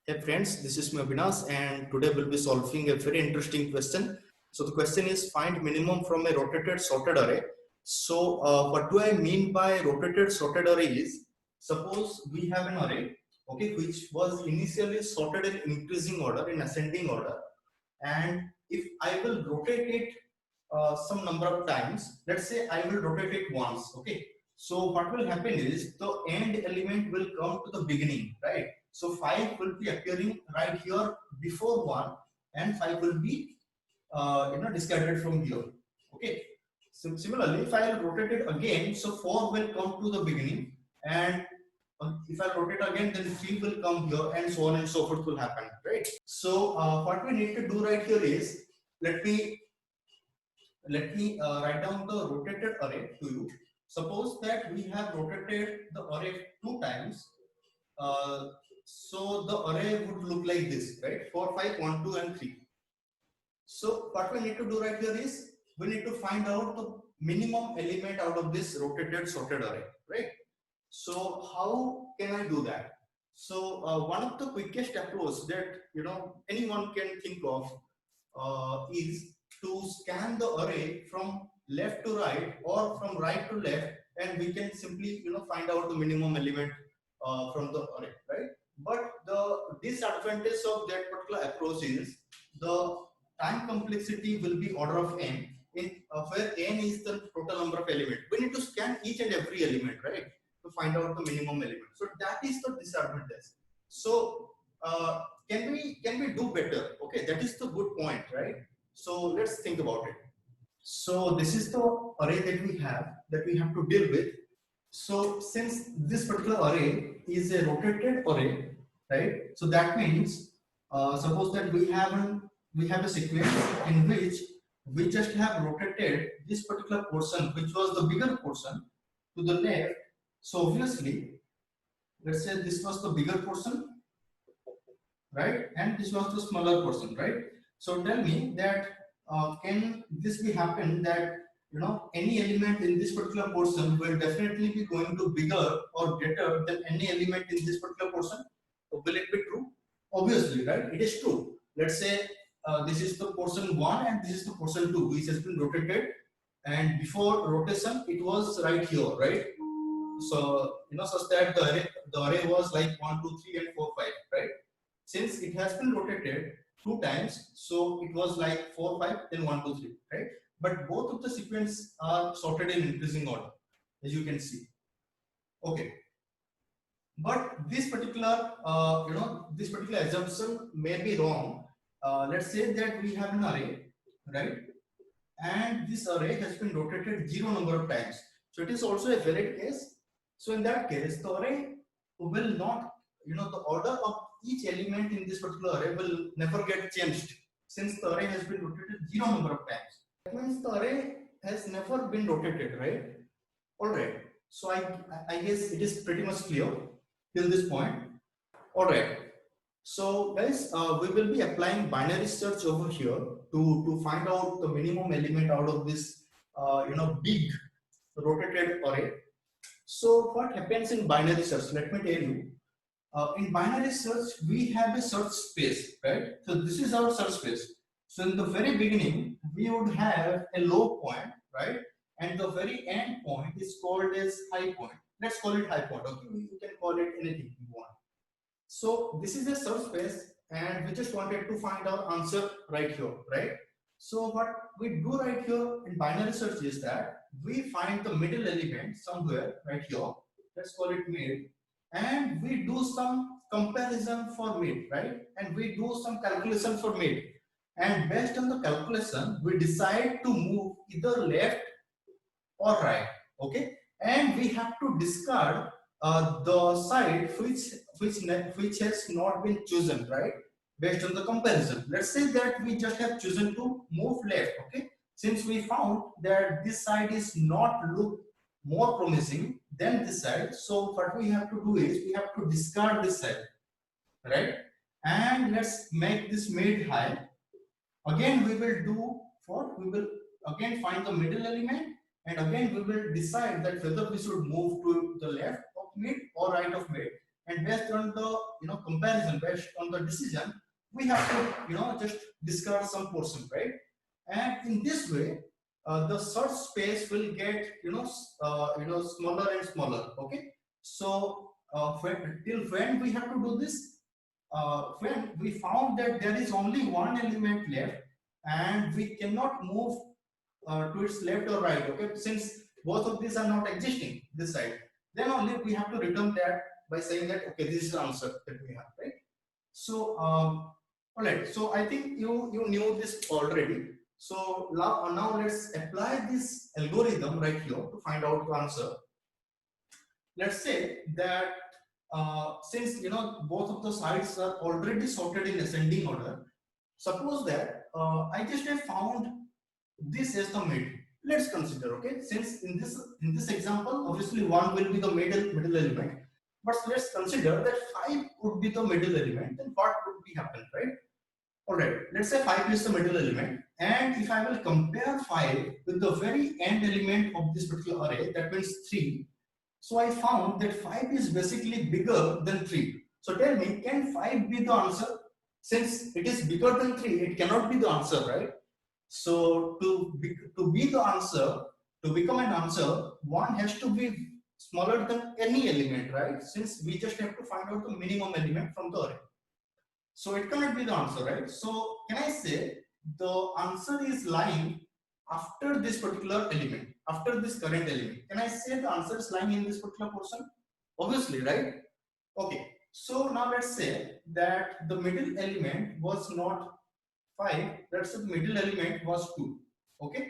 Hey friends, this is me Abhinas and today we'll be solving a very interesting question. So the question is find minimum from a rotated sorted array. So what do I mean by rotated sorted array is, suppose we have an array, okay, which was initially sorted in increasing order, in ascending order, and if I will rotate it some number of times, let's say I will rotate it once, okay. So what will happen is the end element will come to the beginning, right? So 5 will be appearing right here before 1 and 5 will be discarded from here, okay. So similarly, if I rotate it again, so 4 will come to the beginning and if I rotate again, then 3 will come here and so on and so forth will happen, right? So what we need to do right here is, let me write down the rotated array to you. Suppose that we have rotated the array 2 times. Uh, so the array would look like this, right? 4, 5, 1, 2, and 3. So what we need to do right here is we need to find out the minimum element out of this rotated sorted array, right? So how can I do that? So one of the quickest approach that anyone can think of is to scan the array from left to right or from right to left, and we can simply find out the minimum element from the array, right? But the disadvantage of that particular approach is the time complexity will be order of n, in where n is the total number of elements. We need to scan each and every element, right, to find out the minimum element. So that is the disadvantage. So can we do better? Okay, that is the good point, right? So let's think about it. So this is the array that we have to deal with. So since this particular array is a rotated array, right? So that means suppose that we have a sequence in which we just have rotated this particular portion, which was the bigger portion, to the left. So obviously, let's say this was the bigger portion, right? And this was the smaller portion, right? So tell me that can this be happen that any element in this particular portion will definitely be going to bigger or greater than any element in this particular portion? So will it be true? Obviously, right? It is true. Let's say this is the portion 1 and this is the portion 2, which has been rotated, and before rotation it was right here, right? So such that the array was like 1, 2, 3, and 4, 5, right? Since it has been rotated 2 times, so it was like 4, 5, then 1, 2, 3, right? But both of the sequence are sorted in increasing order, as you can see. Okay, but this particular assumption may be wrong. Let's say that we have an array, right? And this array has been rotated 0 number of times. So it is also a valid case. So in that case, the array will not, the order of each element in this particular array will never get changed, since the array has been rotated 0 number of times. That means the array has never been rotated, right? All right. So I guess it is pretty much clear till this point. All right. So guys, we will be applying binary search over here to find out the minimum element out of this big rotated array. So what happens in binary search? Let me tell you. In binary search, we have a search space, right? So this is our search space. So in the very beginning, we would have a low point, right? And the very end point is called as high point. Let's call it high point. Okay, you can call it anything you want. So this is a search space, and we just wanted to find our answer right here, right? So what we do right here in binary search is that we find the middle element somewhere right here. Let's call it mid, and we do some comparison for mid, right? And we do some calculation for mid, and based on the calculation, we decide to move either left or right, okay? And we have to discard the side which has not been chosen, right? Based on the comparison, let's say that we just have chosen to move left, okay? Since we found that this side is not look more promising than this side, so what we have to do is we have to discard this side, right? And let's make this mid high. Again we will do what? We will again find the middle element, and again we will decide that whether we should move to the left of mid or right of mid. and based on the comparison, based on the decision, we have to just discard some portion, right? And in this way, the search space will get smaller and smaller. Okay, so till when we have to do this? When we found that there is only one element left and we cannot move to its left or right, okay, since both of these are not existing this side, then only we have to return that by saying that okay, this is the answer that we have, right? So all right, so I think you knew this already. So now let's apply this algorithm right here to find out the answer. Let's say that since both of the sides are already sorted in ascending order, suppose that I just have found this as the mid. Let's consider, okay, since in this example obviously 1 will be the middle element, but let's consider that 5 would be the middle element. Then what would be happen, right? All right, let's say 5 is the middle element, and if I will compare 5 with the very end element of this particular array, that means 3. So I found that 5 is basically bigger than 3. So tell me, can 5 be the answer? Since it is bigger than 3, it cannot be the answer, right? So to be the answer, to become an answer, 1 has to be smaller than any element, right? Since we just have to find out the minimum element from the array. So it cannot be the answer, right? So can I say the answer is lying after this particular element, after this current element? Can I say the answer is lying in this particular portion? Obviously, right? Okay. So now let's say that the middle element was not 5. Let's say the middle element was 2. Okay.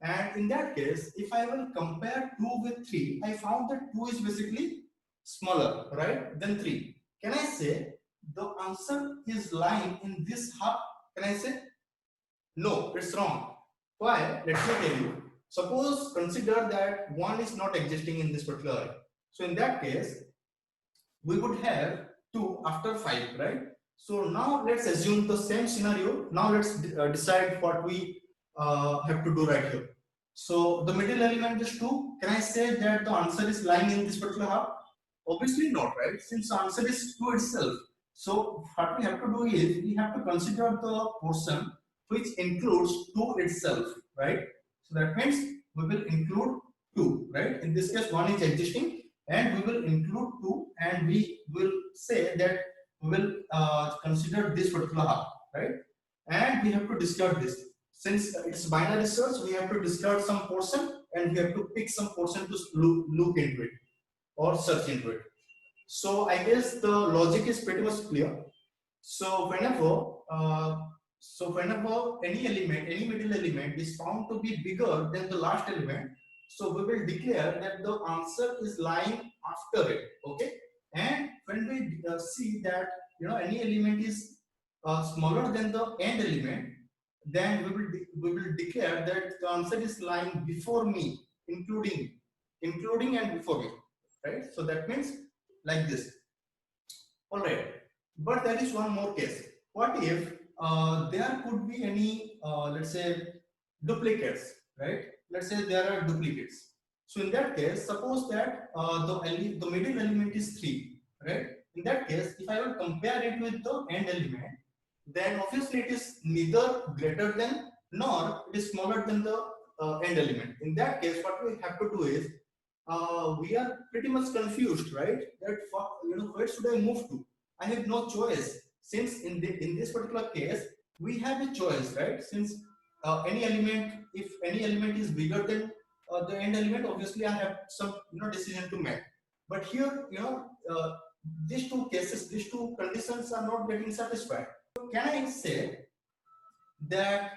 And in that case, if I will compare 2 with 3, I found that 2 is basically smaller, right, than 3. Can I say the answer is lying in this hub? Can I say? No, it's wrong. Why? Let me tell you. Suppose consider that 1 is not existing in this particular array. So in that case, we would have 2 after 5, right? So now let's assume the same scenario. Now let's decide what we have to do right here. So the middle element is 2. Can I say that the answer is lying in this particular hub? Obviously not, right? Since the answer is 2 itself. So what we have to do is we have to consider the portion which includes 2 itself, right? So that means we will include 2, right? In this case, 1 is existing, and we will include 2, and we will say that we will consider this particular hub, right? And we have to discard this. Since it's binary search, we have to discard some portion and we have to pick some portion to look into it or search into it. So I guess the logic is pretty much clear. So whenever any element, any middle element is found to be bigger than the last element, so we will declare that the answer is lying after it. Okay, and when we see that any element is smaller than the end element, then we will declare that the answer is lying before me, including and before me, right? So that means like this. All right, but there is one more case. What if there could be any let's say duplicates, right? Let's say there are duplicates. So in that case, suppose that the middle element is 3, right? In that case, if I will compare it with the end element, then obviously it is neither greater than nor it is smaller than the end element. In that case, what we have to do is we are pretty much confused, right? That where should I move to? I have no choice, since in this particular case we have a choice, right? Since any element, if any element is bigger than the end element, obviously I have some decision to make. But here these two cases, these two conditions are not getting satisfied. Can I say that,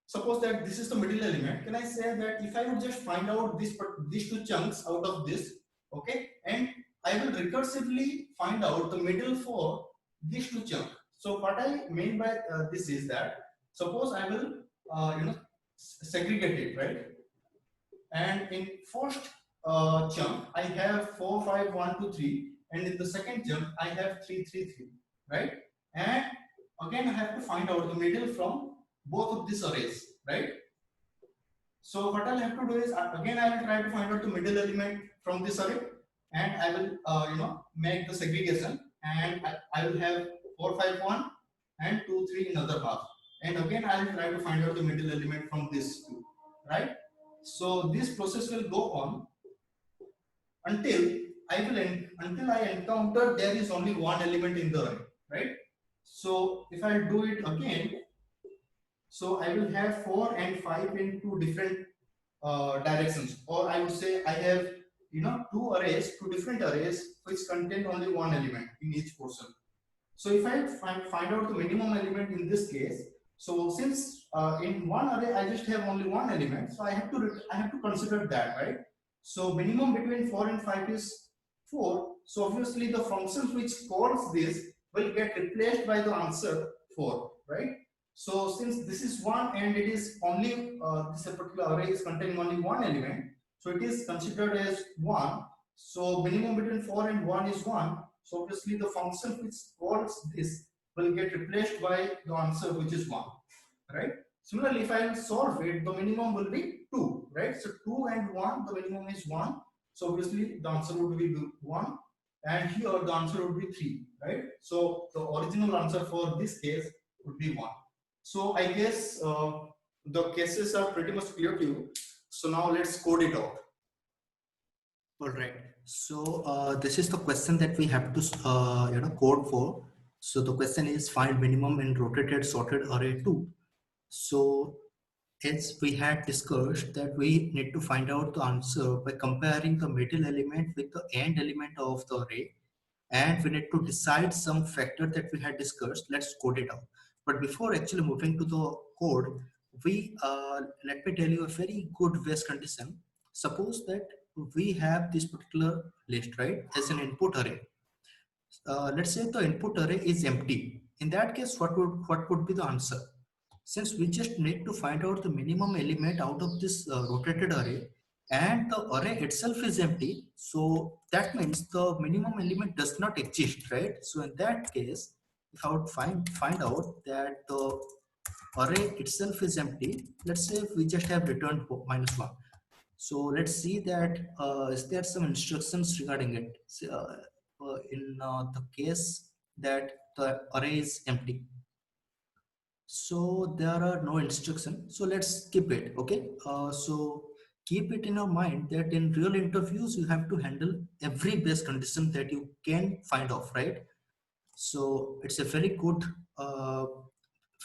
suppose that this is the middle element, can I say that if I would just find out these two chunks out of this, okay, and I will recursively find out the middle for these two chunks. So what I mean by this is that, suppose I will segregate it, right? And in first chunk I have 4 5 1 2 3, and in the second chunk I have 3 3 3, right? And again I have to find out the middle from both of these arrays, right? So what I'll have to do is again I will try to find out the middle element from this array. and I will make the segregation, and I will have 4 5 1 and 2 3 in other half, and again I will try to find out the middle element from this two, right? So this process will go on until until I encounter there is only one element in the array, right? So if I do it again, so I will have 4 and 5 in two different directions, or I would say I have two different arrays which contain only one element in each portion. So if I find out the minimum element in this case, so since in one array I just have only one element, so I have to consider that, right? So minimum between 4 and 5 is 4. So obviously the function which calls this will get replaced by the answer 4, right? So since this is one and it is only this particular array is containing only one element, so it is considered as 1. So minimum between 4 and 1 is 1. So obviously the function which calls this will get replaced by the answer which is 1, right? Similarly, if I will solve it, the minimum will be 2, right? So 2 and 1, the minimum is 1. So obviously the answer would be 1, and here the answer would be 3, right? So the original answer for this case would be 1. So I guess the cases are pretty much clear to you. So now let's code it out. All right. So this is the question that we have to code for. So the question is find minimum in rotated sorted array 2. So as we had discussed that we need to find out the answer by comparing the middle element with the end element of the array, and we need to decide some factor that we had discussed. Let's code it out. But before actually moving to the code, we let me tell you a very good base condition. Suppose that we have this particular list, right, as an input array. Let's say the input array is empty. In that case, what would be the answer? Since we just need to find out the minimum element out of this rotated array, and the array itself is empty, so that means the minimum element does not exist, right? So in that case, if I would find out that the array itself is empty, let's say we just have returned -1. So let's see that is there some instructions regarding it. In the case that the array is empty, so there are no instructions, so let's skip it. Okay, so keep it in your mind that in real interviews you have to handle every base condition that you can find off, right? So it's a uh,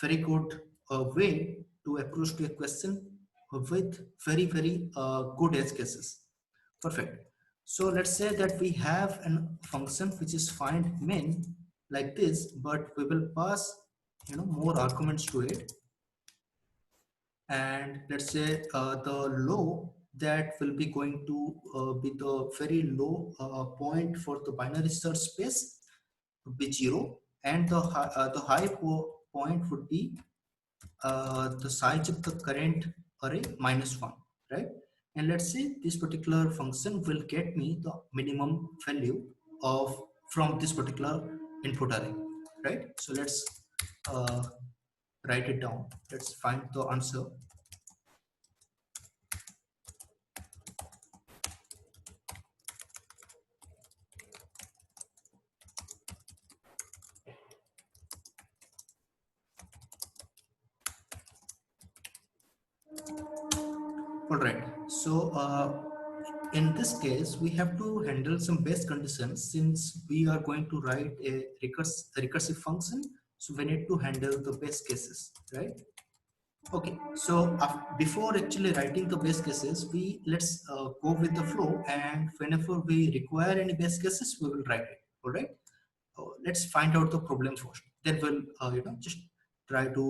very good way to approach to a question with very good edge cases. Perfect. So let's say that we have a function which is find min like this, but we will pass more arguments to it, and let's say the low that will be going to be the very low point for the binary search space would be 0, and the high point would be the size of the current array -1, right? And let's say this particular function will get me the minimum value of from this particular input array, right? So let's uh, write it down. Let's find the answer. All right. So in this case, we have to handle some base conditions since we are going to write a recursive function. So we need to handle the base cases, right? Okay. So before actually writing the base cases, let's go with the flow, and whenever we require any base cases, we will write it. All right. Let's find out the problem first. Then we'll just try to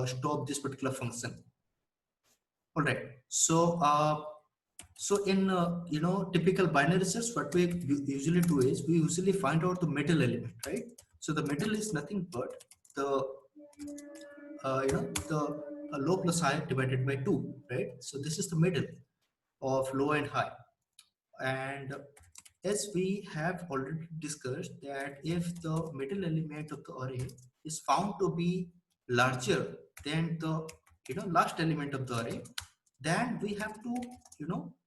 stop this particular function. All right. So in typical binary search, what we usually do is we usually find out the middle element, right? So the middle is nothing but the the low plus high divided by 2, right? So this is the middle of low and high. And as we have already discussed that if the middle element of the array is found to be larger than the last element of the array, then we have to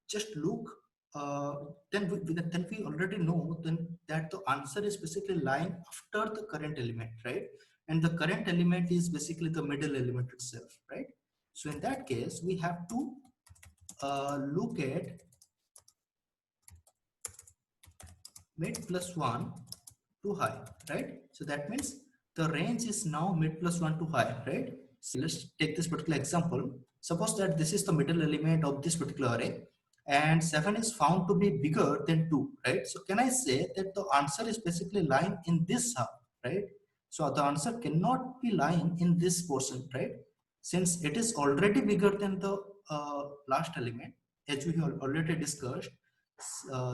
just look then we already know then that the answer is basically lying after the current element, right? And the current element is basically the middle element itself, right? So in that case, we have to look at mid plus 1 to high, right? So that means the range is now mid plus 1 to high, right? So let's take this particular example. Suppose that this is the middle element of this particular array and 7 is found to be bigger than 2, right? So can I say that the answer is basically lying in this half, right? So the answer cannot be lying in this portion, right? Since it is already bigger than the last element, as we have already discussed,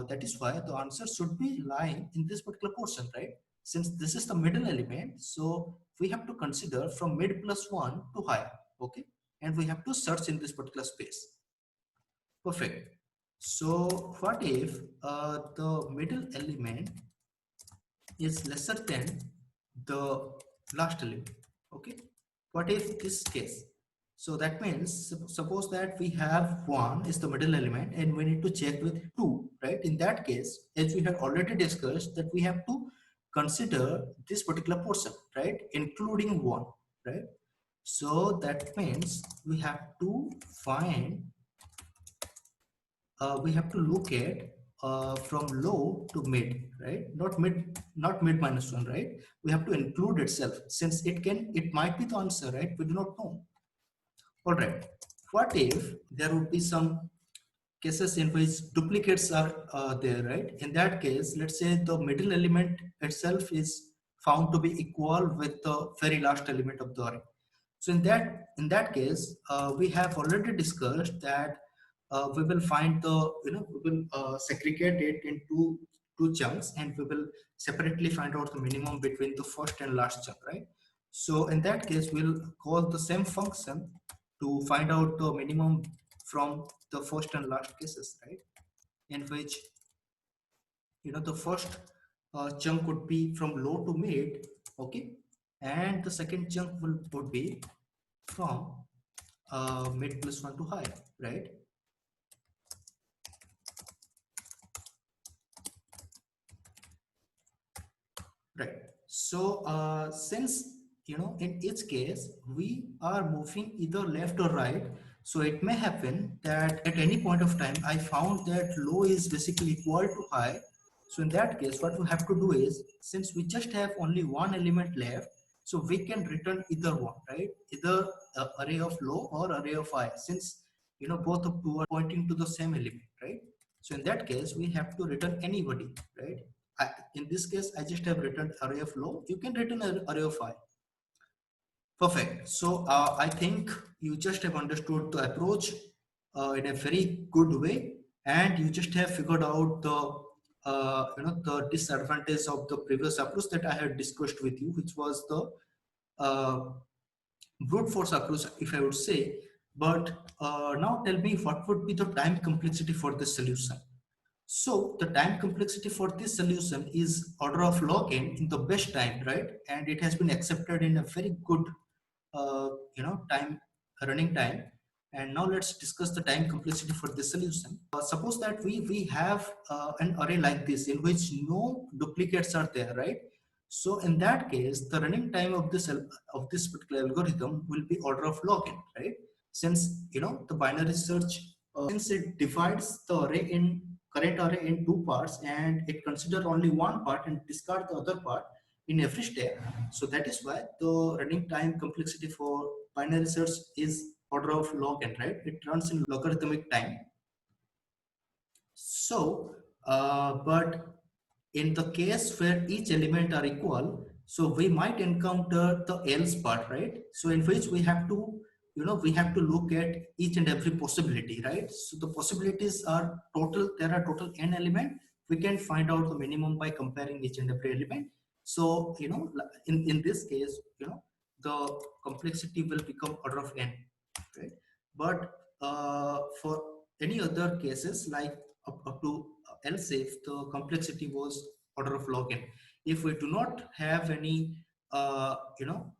that is why the answer should be lying in this particular portion, right? Since this is the middle element, so we have to consider from mid plus 1 to high, okay? And we have to search in this particular space. Perfect. So what if the middle element is lesser than the last element, okay? What if this case? So that means suppose that we have 1 is the middle element and we need to check with 2, right? In that case, as we had already discussed, that we have to consider this particular portion, right? Including 1, right? So that means we have to find, we have to look at from low to mid, right? Not mid minus 1, right? We have to include itself since it might be the answer, right? We do not know. All right. What if there would be some cases in which duplicates are there, right? In that case, let's say the middle element itself is found to be equal with the very last element of the array. So in that case, we have already discussed that we will find the we will segregate it into two chunks and we will separately find out the minimum between the first and last chunk, right? So in that case, we'll call the same function to find out the minimum from the first and last cases, right? In which the first chunk would be from low to mid, okay, and the second chunk would be from mid plus 1 to high, right? Right. So since in each case we are moving either left or right, so it may happen that at any point of time I found that low is basically equal to high. So in that case, what we have to do is, since we just have only one element left, so we can return either one, right? Either array of low or array of high, since both of two are pointing to the same element, right? So in that case, we have to return anybody, right? In this case, I just have written array of low. You can return an array of high. Perfect. So I think you just have understood the approach in a very good way, and you just have figured out the disadvantage of the previous approach that I had discussed with you, which was the uh, brute force approach, if I would say. But now tell me, what would be the time complexity for this solution? So the time complexity for this solution is order of log n in the best time, right? And it has been accepted in a very good, time running time. And now let's discuss the time complexity for this solution. Suppose that we have an array like this in which no duplicates are there, right? So in that case, the running time of this particular algorithm will be order of log n, right? Since the binary search, since it divides the array in current array in two parts and it consider only one part and discard the other part in every step. So that is why the running time complexity for binary search is order of log n, right? It runs in logarithmic time. So, but in the case where each element are equal, so we might encounter the else part, right? So in which we have to, we have to look at each and every possibility, right? So the possibilities are total, there are total n element. We can find out the minimum by comparing each and every element. So, in this case, the complexity will become order of n, right? But for any other cases like up to else if the complexity was order of log n, if we do not have any uh, you know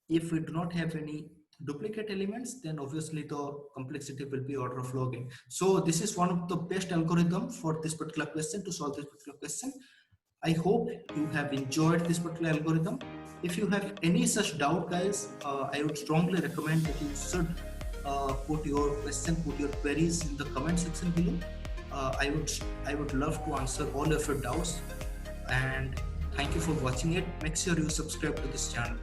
if we do not have any duplicate elements, then obviously the complexity will be order of log n. So this is one of the best algorithm for this particular question, to solve this particular question. I hope you have enjoyed this particular algorithm. If you have any such doubt, guys, I would strongly recommend that you should put your question, put your queries in the comment section below. I would love to answer all of your doubts. And thank you for watching it. Make sure you subscribe to this channel.